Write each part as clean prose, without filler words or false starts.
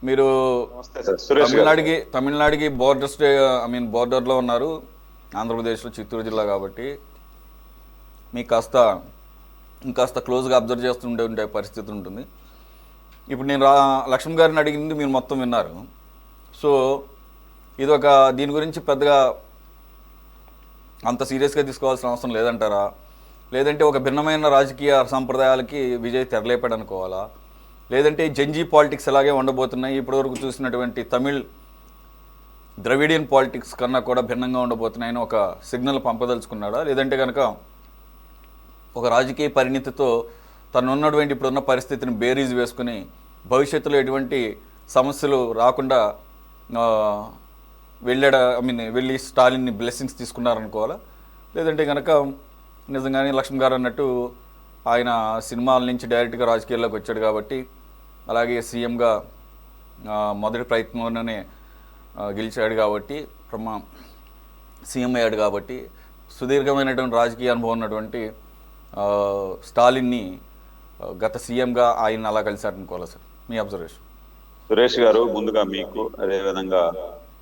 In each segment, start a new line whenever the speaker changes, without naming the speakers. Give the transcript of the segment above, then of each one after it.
మీరు
నమస్తే సార్, సురేష్ గారు.
తమిళనాడుకి బోర్డర్లో ఉన్నారు. ఆంధ్రప్రదేశ్లో చిత్తూరు జిల్లా కాబట్టి మీకు ఇంకాస్త క్లోజ్గా అబ్జర్వ్ ఉండే పరిస్థితి ఉంటుంది. ఇప్పుడు నేను లక్ష్మణ్ గారిని అడిగింది మీరు మొత్తం విన్నారు. సో దీని గురించి పెద్దగా అంత సీరియస్గా తీసుకోవాల్సిన అవసరం లేదంటారా? లేదంటే ఒక భిన్నమైన రాజకీయ సంప్రదాయాలకి విజయ్ తెరలేపాడు అనుకోవాలా? లేదంటే జంజీ పాలిటిక్స్ ఎలాగే ఉండబోతున్నాయి, ఇప్పటివరకు చూసినటువంటి తమిళ్ ద్రవిడియన్ పాలిటిక్స్ కన్నా కూడా భిన్నంగా ఉండబోతున్నాయని ఒక సిగ్నల్ పంపదలుచుకున్నాడా? లేదంటే కనుక ఒక రాజకీయ పరిణితితో తనున్నటువంటి ఇప్పుడున్న పరిస్థితిని బేరీజ్ వేసుకుని భవిష్యత్తులో ఎటువంటి సమస్యలు రాకుండా వెళ్ళి స్టాలిన్ని బ్లెస్సింగ్స్ తీసుకున్నారనుకోవాలా? లేదంటే కనుక నిజంగానే లక్ష్మణ్ గారు అన్నట్టు ఆయన సినిమాల నుంచి డైరెక్ట్గా రాజకీయాల్లోకి వచ్చాడు కాబట్టి, అలాగే సీఎంగా మొదటి ప్రయత్నంలోనే గెలిచాడు కాబట్టి, సీఎం అయ్యాడు కాబట్టి సుదీర్ఘమైనటువంటి రాజకీయ అనుభవం ఉన్నటువంటి స్టాలిన్ని గత సీఎంగా ఆయన అలా కలిశారనుకోవాలి సార్, మీ అబ్జర్వేషన్?
సురేష్ గారు, ముందుగా మీకు, అదేవిధంగా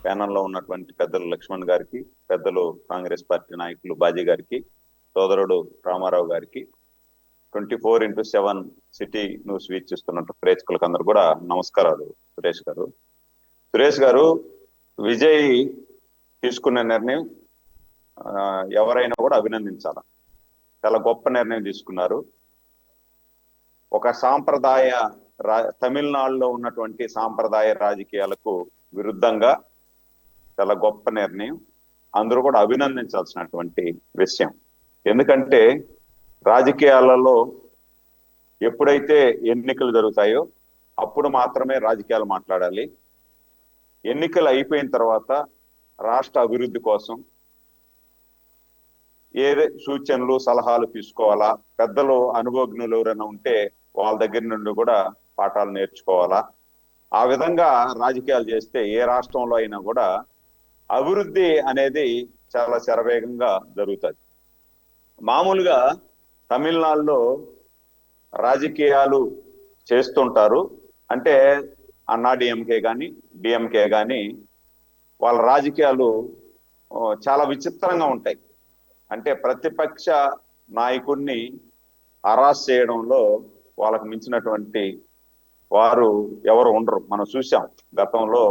ప్యానల్లో ఉన్నటువంటి పెద్దలు లక్ష్మణ్ గారికి, పెద్దలు కాంగ్రెస్ పార్టీ నాయకులు బాజీ గారికి, సోదరుడు రామారావు గారికి, 24x7 సిటీ న్యూస్ వీక్షిస్తున్నట్టు ప్రేక్షకులకు అందరూ కూడా నమస్కారాలు. సురేష్ గారు, విజయ్ తీసుకున్న నిర్ణయం ఎవరైనా కూడా అభినందించాలి. చాలా గొప్ప నిర్ణయం తీసుకున్నారు. ఒక సాంప్రదాయ తమిళనాడులో ఉన్నటువంటి సాంప్రదాయ రాజకీయాలకు విరుద్ధంగా చాలా గొప్ప నిర్ణయం. అందరూ కూడా అభినందించాల్సినటువంటి విషయం. ఎందుకంటే రాజకీయాలలో ఎప్పుడైతే ఎన్నికలు జరుగుతాయో అప్పుడు మాత్రమే రాజకీయాలు మాట్లాడాలి. ఎన్నికలు అయిపోయిన తర్వాత రాష్ట్ర అభివృద్ధి కోసం ఏ సూచనలు సలహాలు తీసుకోవాలా, పెద్దలు అనుభవజ్ఞులు ఎవరైనా ఉంటే వాళ్ళ దగ్గర నుండి కూడా పాఠాలు నేర్చుకోవాలా. ఆ విధంగా రాజకీయాలు చేస్తే ఏ రాష్ట్రంలో అయినా కూడా అభివృద్ధి అనేది చాలా శరవేగంగా జరుగుతుంది. మామూలుగా తమిళనాడులో రాజకీయాలు చేస్తుంటారు అంటే అన్నా డిఎంకే కానీ వాళ్ళ రాజకీయాలు చాలా విచిత్రంగా ఉంటాయి. అంటే ప్రతిపక్ష నాయకుడిని హరాస్ చేయడంలో వాళ్ళకు మించినటువంటి వారు ఎవరు ఉండరు. మనం చూసాం గతంలో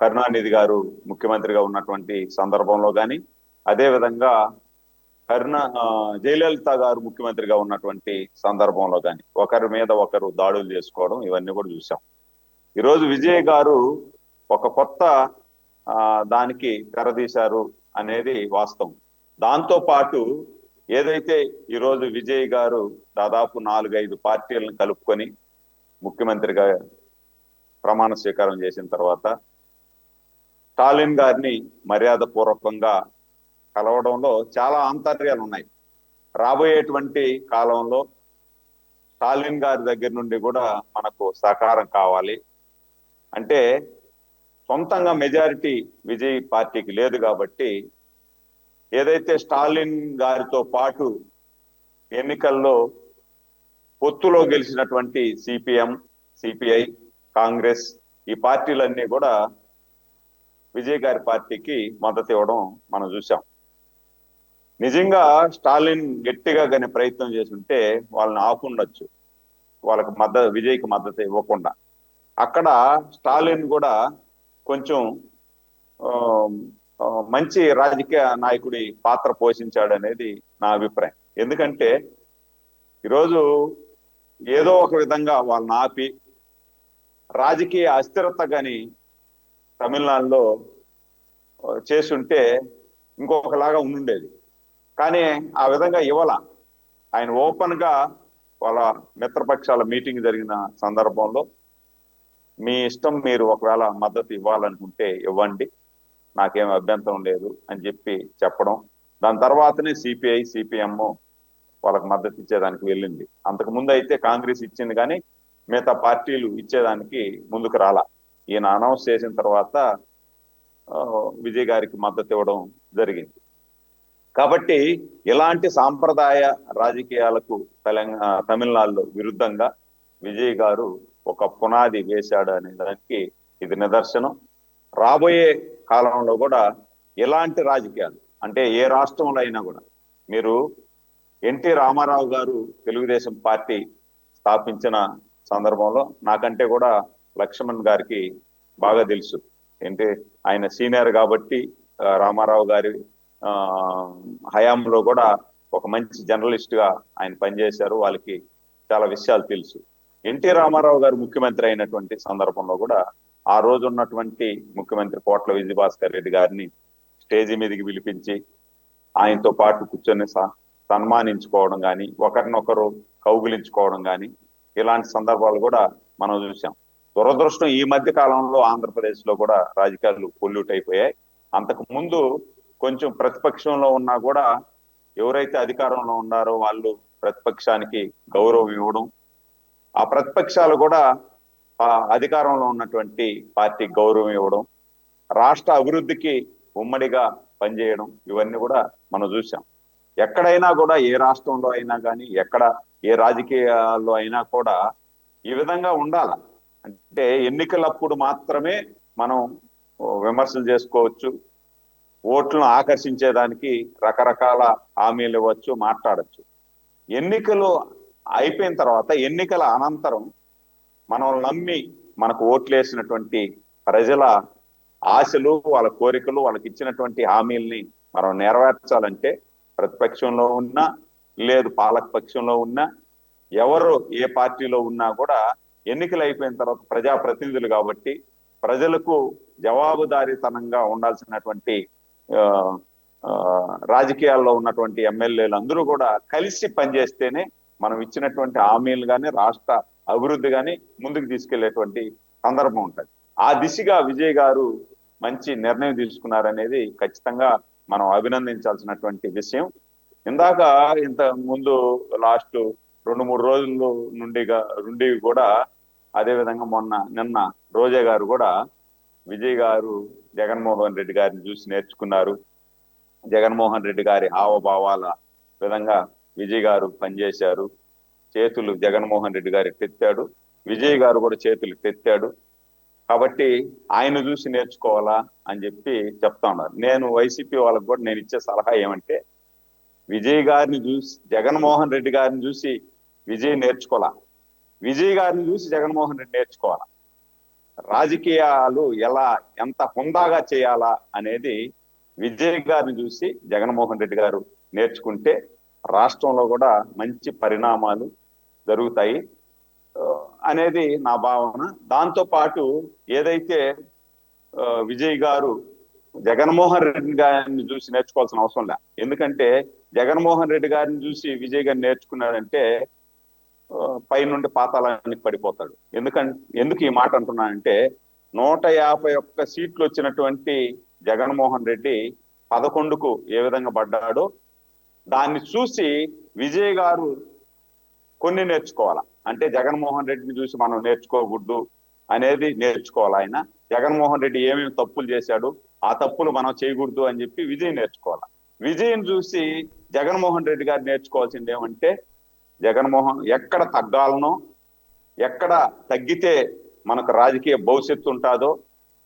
కరుణానిధి గారు ముఖ్యమంత్రిగా ఉన్నటువంటి సందర్భంలో కానీ, అదేవిధంగా జయలలిత గారు ముఖ్యమంత్రిగా ఉన్నటువంటి సందర్భంలో కానీ ఒకరి మీద ఒకరు దాడులు చేసుకోవడం ఇవన్నీ కూడా చూసాం. ఈరోజు విజయ్ గారు ఒక కొత్త దానికి తెరదీశారు అనేది వాస్తవం. దాంతో పాటు ఏదైతే ఈరోజు విజయ్ గారు దాదాపు 4-5 పార్టీలను కలుపుకొని ముఖ్యమంత్రిగా ప్రమాణ స్వీకారం చేసిన తర్వాత స్టాలిన్ గారిని మర్యాద పూర్వకంగా కలవడంలో చాలా ఆంతర్యాలు ఉన్నాయి. రాబోయేటువంటి కాలంలో స్టాలిన్ గారి దగ్గర నుండి కూడా మనకు సహకారం కావాలి. అంటే సొంతంగా మెజారిటీ విజయ్ పార్టీకి లేదు కాబట్టి ఏదైతే స్టాలిన్ గారితో పాటు ఎన్నికల్లో పొత్తులో గెలిచినటువంటి సిపిఎం, సిపిఐ, కాంగ్రెస్ ఈ పార్టీలన్నీ కూడా విజయ్ గారి పార్టీకి మద్దతు ఇవ్వడం మనం చూసాం. నిజంగా స్టాలిన్ గట్టిగా కానీ ప్రయత్నం చేస్తుంటే వాళ్ళని ఆపుండొచ్చు, వాళ్ళకి విజయ్కి మద్దతు ఇవ్వకుండా. అక్కడ స్టాలిన్ కూడా కొంచెం మంచి రాజకీయ నాయకుడి పాత్ర పోషించాడు అనేది నా అభిప్రాయం. ఎందుకంటే ఈరోజు ఏదో ఒక విధంగా వాళ్ళని ఆపి రాజకీయ అస్థిరత కానీ తమిళనాడులో చేసుంటే ఇంకొకలాగా ఉండుండేది. కానీ ఆ విధంగా ఆయన ఓపెన్ గా వాళ్ళ మిత్రపక్షాల మీటింగ్ జరిగిన సందర్భంలో మీ ఇష్టం, మీరు ఒకవేళ మద్దతు ఇవ్వాలనుకుంటే ఇవ్వండి, నాకేం అభ్యంతరం లేదు అని చెప్పడం. దాని తర్వాతనే సిపిఐ, సిపిఎం వాళ్ళకి మద్దతు ఇచ్చేదానికి వెళ్ళింది. అంతకు ముందు అయితే కాంగ్రెస్ ఇచ్చింది కానీ మిగతా పార్టీలు ఇచ్చేదానికి ముందుకు రాలా. ఈయన అనౌన్స్ చేసిన తర్వాత విజయ్ గారికి మద్దతు ఇవ్వడం జరిగింది. కాబట్టి ఇలాంటి సాంప్రదాయ రాజకీయాలకు తమిళనాడులో విరుద్ధంగా విజయ్ గారు ఒక పునాది వేశాడు అనే దానికి ఇది నిదర్శనం. రాబోయే కాలంలో కూడా ఇలాంటి రాజకీయాలు అంటే ఏ రాష్ట్రంలో అయినా కూడా మీరు ఎన్టీ రామారావు గారు తెలుగుదేశం పార్టీ స్థాపించిన సందర్భంలో నాకంటే కూడా లక్ష్మణ్ గారికి బాగా తెలుసు. ఏంటి ఆయన సీనియర్ కాబట్టి రామారావు గారి హయాంలో కూడా ఒక మంచి జర్నలిస్ట్ గా ఆయన పనిచేశారు. వాళ్ళకి చాలా విషయాలు తెలుసు. ఎన్టీ రామారావు గారు ముఖ్యమంత్రి అయినటువంటి సందర్భంలో కూడా ఆ రోజు ఉన్నటువంటి ముఖ్యమంత్రి కోట్ల విజయభాస్కర్ రెడ్డి గారిని స్టేజీ మీదకి పిలిపించి ఆయనతో పాటు కూర్చొని సన్మానించుకోవడం కానీ, ఒకరినొకరు కౌగిలించుకోవడం కానీ ఇలాంటి సందర్భాలు కూడా మనం చూసాం. దురదృష్టం ఈ మధ్య కాలంలో ఆంధ్రప్రదేశ్ లో కూడా రాజకీయాలు పొల్యూట్ అయిపోయాయి. అంతకు ముందు కొంచెం ప్రతిపక్షంలో ఉన్నా కూడా ఎవరైతే అధికారంలో ఉన్నారో వాళ్ళు ప్రతిపక్షానికి గౌరవం ఇవ్వడం, ఆ ప్రతిపక్షాలు కూడా అధికారంలో ఉన్నటువంటి పార్టీకి గౌరవం ఇవ్వడం, రాష్ట్ర అభివృద్ధికి ఉమ్మడిగా పనిచేయడం, ఇవన్నీ కూడా మనం చూసాం. ఎక్కడైనా కూడా ఏ రాష్ట్రంలో అయినా కానీ ఎక్కడ ఏ రాజకీయాల్లో అయినా కూడా ఈ విధంగా ఉండాల. అంటే ఎన్నికలప్పుడు మాత్రమే మనం విమర్శలు చేసుకోవచ్చు, ఓట్లను ఆకర్షించేదానికి రకరకాల హామీలు ఇవ్వచ్చు, మాట్లాడచ్చు. ఎన్నికలు అయిపోయిన తర్వాత ఎన్నికల అనంతరం మనం నమ్మి మనకు ఓట్లేసినటువంటి ప్రజల ఆశలు, వాళ్ళ కోరికలు, వాళ్ళకి ఇచ్చినటువంటి హామీల్ని మనం నెరవేర్చాలంటే ప్రతిపక్షంలో ఉన్నా లేదు పాలక పక్షంలో ఉన్నా ఎవరు ఏ పార్టీలో ఉన్నా కూడా ఎన్నికలు అయిపోయిన తర్వాత ప్రజాప్రతినిధులు కాబట్టి ప్రజలకు జవాబుదారీతనంగా ఉండాల్సినటువంటి రాజకీయాల్లో ఉన్నటువంటి ఎమ్మెల్యేలు అందరూ కూడా కలిసి పనిచేస్తేనే మనం ఇచ్చినటువంటి హామీలు కానీ రాష్ట్ర అభివృద్ధి కానీ ముందుకు తీసుకెళ్లేటువంటి సందర్భం ఉంటుంది. ఆ దిశగా విజయ్ గారు మంచి నిర్ణయం తీసుకున్నారనేది ఖచ్చితంగా మనం అభినందించాల్సినటువంటి విషయం. ఇంత ముందు లాస్ట్ 2-3 రోజుల నుండి కూడా అదే విధంగా నిన్న రోజా గారు కూడా విజయ్ గారు జగన్మోహన్ రెడ్డి గారిని చూసి నేర్చుకున్నారు. జగన్మోహన్ రెడ్డి గారి హావభావాల విధంగా విజయ్ గారు పనిచేశారు. చేతులు జగన్మోహన్ రెడ్డి గారు ఎత్తెత్తాడు, విజయ్ గారు కూడా చేతులు ఎత్తాడు. కాబట్టి ఆయన చూసి నేర్చుకోవాలా అని చెప్పి చెప్తా ఉన్నారు. నేను వైసీపీ వాళ్ళకు కూడా నేను ఇచ్చే సలహా ఏమంటే, విజయ్ గారిని చూసి జగన్మోహన్ రెడ్డి గారిని చూసి విజయ్ నేర్చుకోవాలా, విజయ్ గారిని చూసి జగన్మోహన్ రెడ్డి నేర్చుకోవాలా. రాజకీయాలు ఎంత హుందాగా చేయాలా అనేది విజయ్ గారిని చూసి జగన్మోహన్ రెడ్డి గారు నేర్చుకుంటే రాష్ట్రంలో కూడా మంచి పరిణామాలు జరుగుతాయి అనేది నా భావన. దాంతో పాటు ఏదైతే విజయ్ గారు జగన్మోహన్ రెడ్డి గారిని చూసి నేర్చుకోవాల్సిన అవసరం లే. ఎందుకంటే జగన్మోహన్ రెడ్డి గారిని చూసి విజయ్ గారిని నేర్చుకున్నాడంటే పైనుండి పాతాళానికి పడిపోతాడు. ఎందుకు ఈ మాట అంటున్నానంటే 151 సీట్లు వచ్చినటువంటి జగన్మోహన్ రెడ్డి 11కు ఏ విధంగా పడ్డాడో దాన్ని చూసి విజయ్ గారు కొన్ని నేర్చుకోవాలా. అంటే జగన్మోహన్ రెడ్డిని చూసి మనం నేర్చుకోకూడదు అనేది నేర్చుకోవాలి. ఆయన జగన్మోహన్ రెడ్డి ఏమేమి తప్పులు చేశాడు, ఆ తప్పులు మనం చేయకూడదు అని చెప్పి విజయ్ నేర్చుకోవాలి. విజయ్ని చూసి జగన్మోహన్ రెడ్డి గారు నేర్చుకోవాల్సింది ఏమంటే, జగన్మోహన్ ఎక్కడ తగ్గాలనో, ఎక్కడ తగ్గితే మనకు రాజకీయ భవిష్యత్తు ఉంటుందో,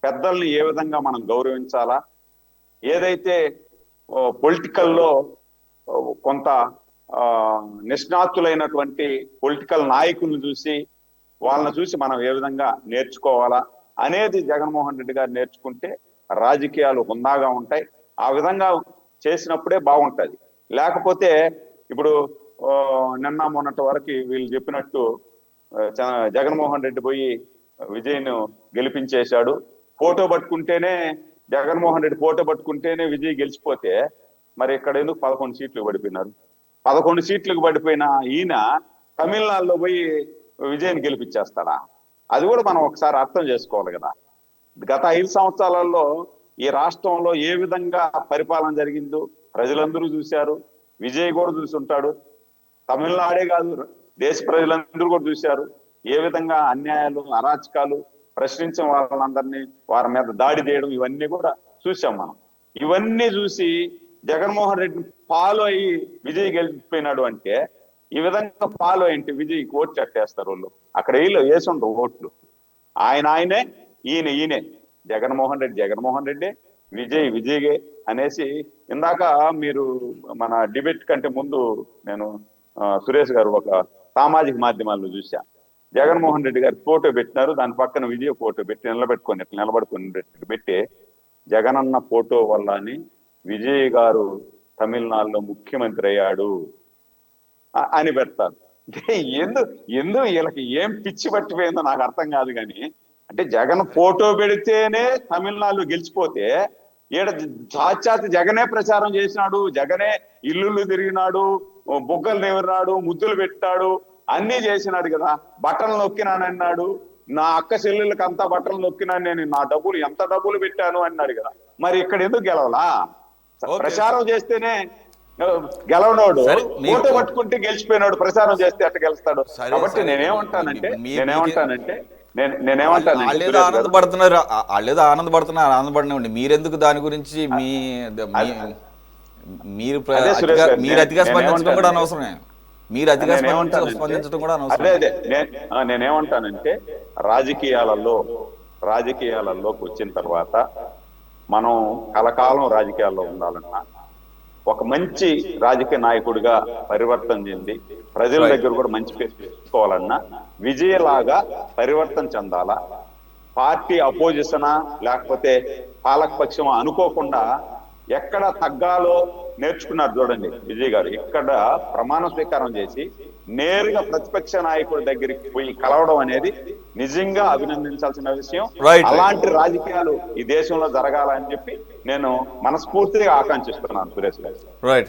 పెద్దల్ని ఏ విధంగా మనం గౌరవించాలా, ఏదైతే పొలిటికల్లో కొంత నిష్ణాతులైనటువంటి పొలిటికల్ నాయకులను చూసి వాళ్ళని చూసి మనం ఏ విధంగా నేర్చుకోవాలా అనేది జగన్మోహన్ రెడ్డి గారు నేర్చుకుంటే రాజకీయాలు హుందాగా ఉంటాయి. ఆ విధంగా చేసినప్పుడే బాగుంటది. లేకపోతే ఇప్పుడు నిన్న మొన్నటి వరకు వీళ్ళు చెప్పినట్టు జగన్మోహన్ రెడ్డి పోయి విజయ్ను గెలిపించేశాడు, ఫోటో పట్టుకుంటేనే జగన్మోహన్ రెడ్డి ఫోటో పట్టుకుంటేనే విజయ్ గెలిచిపోతే మరి ఇక్కడ ఎందుకు 11 సీట్లు పడిపోయినారు? 11 సీట్లకు పడిపోయిన ఈయన తమిళనాడులో పోయి విజయ్ని గెలిపించేస్తాడా? అది కూడా మనం ఒకసారి అర్థం చేసుకోవాలి కదా. గత 5 సంవత్సరాలలో ఈ రాష్ట్రంలో ఏ విధంగా పరిపాలన జరిగిందో ప్రజలందరూ చూశారు, విజయ్ కూడా చూసుంటాడు. తమిళనాడే కాదు, దేశ ప్రజలందరూ కూడా చూశారు ఏ విధంగా అన్యాయాలు, అరాచకాలు, ప్రశ్నించిన వాళ్ళందరినీ వారి మీద దాడి చేయడం, ఇవన్నీ కూడా చూసాం మనం. ఇవన్నీ చూసి జగన్మోహన్ రెడ్డిని ఫాలో అయ్యి విజయ్ గెలిచిపోయినాడు అంటే ఈ విధంగా ఫాలో ఏంటి విజయ్ ఓట్లు చట్టేస్తారు వాళ్ళు. అక్కడ వేసుండ్రు ఓట్లు. ఆయనే, ఈయనే, జగన్మోహన్ రెడ్డి, విజయ్ అనేసి. ఇందాక మీరు మన డిబేట్ కంటే ముందు నేను సురేష్ గారు ఒక సామాజిక మాధ్యమాల్లో చూసా, జగన్మోహన్ రెడ్డి గారి ఫోటో పెట్టినారు, దాని పక్కన విజయ్ ఫోటో పెట్టి నిలబడుకొని పెట్టి జగనన్న ఫోటో వల్ల అని విజయ్ గారు తమిళనాడులో ముఖ్యమంత్రి అయ్యాడు అని పెడతారు. ఎందు వీళ్ళకి ఏం పిచ్చి పట్టిపోయిందో నాకు అర్థం కాదు. కానీ అంటే జగన్ ఫోటో పెడితేనే తమిళనాడులో గెలిచిపోతే, ఈడ సాక్షాత్ జగనే ప్రచారం చేసినాడు, జగనే ఇల్లు తిరిగినాడు, బుగ్గలు నివరినాడు, ముద్దులు పెట్టాడు, అన్నీ చేసినాడు కదా. బట్టలు నొక్కినానన్నాడు, నా అక్క చెల్లెళ్ళకి అంతా బట్టలు నొక్కినాను, నేను నా డబ్బులు ఎంత డబ్బులు పెట్టాను అన్నాడు కదా. మరి ఇక్కడ ఎందుకు గెలవలా? ప్రచారం చేస్తేనే గెలవనోడు ఫోటో పట్టుకుంటే గెలిచిపోయినాడు, ప్రచారం చేస్తే అట్ట గెలుస్తాడు. కాబట్టి నేనేమంటానంటే
ఆనందపడుతున్నారు. మీరెందుకు దాని గురించి మీరు అతిగా స్పందించడం కూడా అనవసరమే. మీరు అతిగా స్పందించడం కూడా అనవసరం.
అదే నేనేమంటానంటే రాజకీయాలలోకి వచ్చిన తర్వాత మనం కలకాలం రాజకీయాల్లో ఉండాలన్నా, ఒక మంచి రాజకీయ నాయకుడిగా పరివర్తన చెంది ప్రజల దగ్గర కూడా మంచి పేరు తెచ్చుకోవాలన్నా విజయలాగా పరివర్తన చెందాలా. పార్టీ అపోజిషనా లేకపోతే పాలకపక్షమా అనుకోకుండా ఎక్కడ తగ్గాలో నేర్చుకున్నారు చూడండి విజయ్ గారు. ఇక్కడ ప్రమాణ స్వీకారం చేసి నేరుగా ప్రతిపక్ష నాయకుడి దగ్గరికి పోయి కలవడం అనేది నిజంగా అభినందించాల్సిన విషయం. అలాంటి రాజకీయాలు ఈ దేశంలో జరగాలని చెప్పి నేను మనస్ఫూర్తిగా ఆకాంక్షిస్తున్నాను సురేష్ గారు.
రైట్.